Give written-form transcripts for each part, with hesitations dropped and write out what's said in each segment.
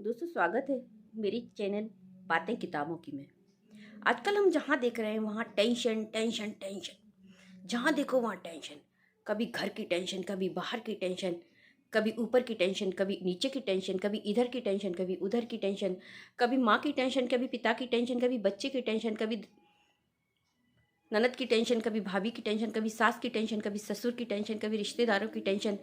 दोस्तों स्वागत है मेरी चैनल बातें किताबों की में। आजकल हम जहाँ देख रहे हैं वहाँ टेंशन टेंशन टेंशन, जहाँ देखो वहाँ टेंशन। कभी घर की टेंशन, कभी बाहर की टेंशन, कभी ऊपर की टेंशन, कभी नीचे की टेंशन, कभी इधर की टेंशन, कभी उधर की टेंशन, कभी माँ की टेंशन, कभी पिता की टेंशन, कभी बच्चे की टेंशन, कभी ननद की टेंशन, कभी भाभी की टेंशन, कभी सास की टेंशन, कभी ससुर की टेंशन, कभी रिश्तेदारों की टेंशन,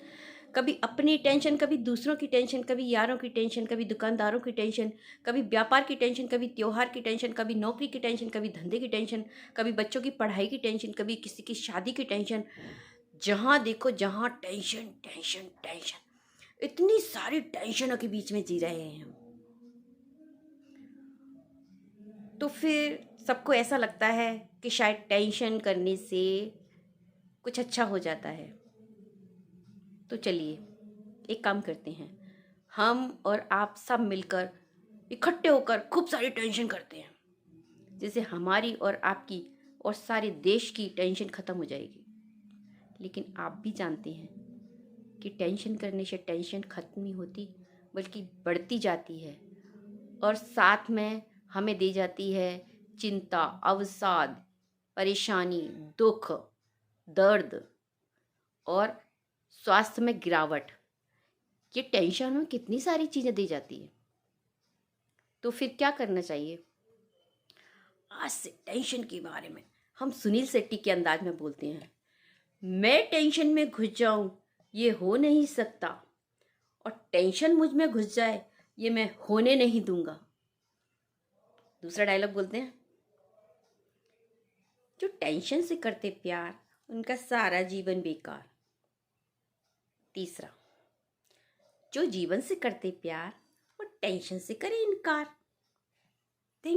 कभी अपनी टेंशन, कभी दूसरों की टेंशन, कभी यारों की टेंशन, कभी दुकानदारों की टेंशन, कभी व्यापार की टेंशन, कभी त्योहार की टेंशन, कभी नौकरी की टेंशन, कभी धंधे की टेंशन, कभी बच्चों की पढ़ाई की टेंशन, कभी किसी की शादी की टेंशन। जहाँ देखो जहाँ टेंशन टेंशन टेंशन। इतनी सारी टेंशनों के बीच में जी रहे हैं हम। तो फिर सबको ऐसा लगता है कि शायद टेंशन करने से कुछ अच्छा हो जाता है। तो चलिए एक काम करते हैं, हम और आप सब मिलकर इकट्ठे होकर खूब सारी टेंशन करते हैं, जिससे हमारी और आपकी और सारे देश की टेंशन ख़त्म हो जाएगी। लेकिन आप भी जानते हैं कि टेंशन करने से टेंशन ख़त्म नहीं होती, बल्कि बढ़ती जाती है और साथ में हमें दी जाती है चिंता, अवसाद, परेशानी, दुख, दर्द और स्वास्थ्य में गिरावट। ये टेंशन में कितनी सारी चीज़ें दी जाती है। तो फिर क्या करना चाहिए? आज से टेंशन के बारे में हम सुनील शेट्टी के अंदाज में बोलते हैं। मैं टेंशन में घुस जाऊं ये हो नहीं सकता, और टेंशन मुझ में घुस जाए ये मैं होने नहीं दूंगा। दूसरा डायलॉग बोलते हैं, जो टेंशन से करते प्यार उनका सारा जीवन बेकार। तीसरा, जो जीवन से करते प्यार वो टेंशन से करे इनकार।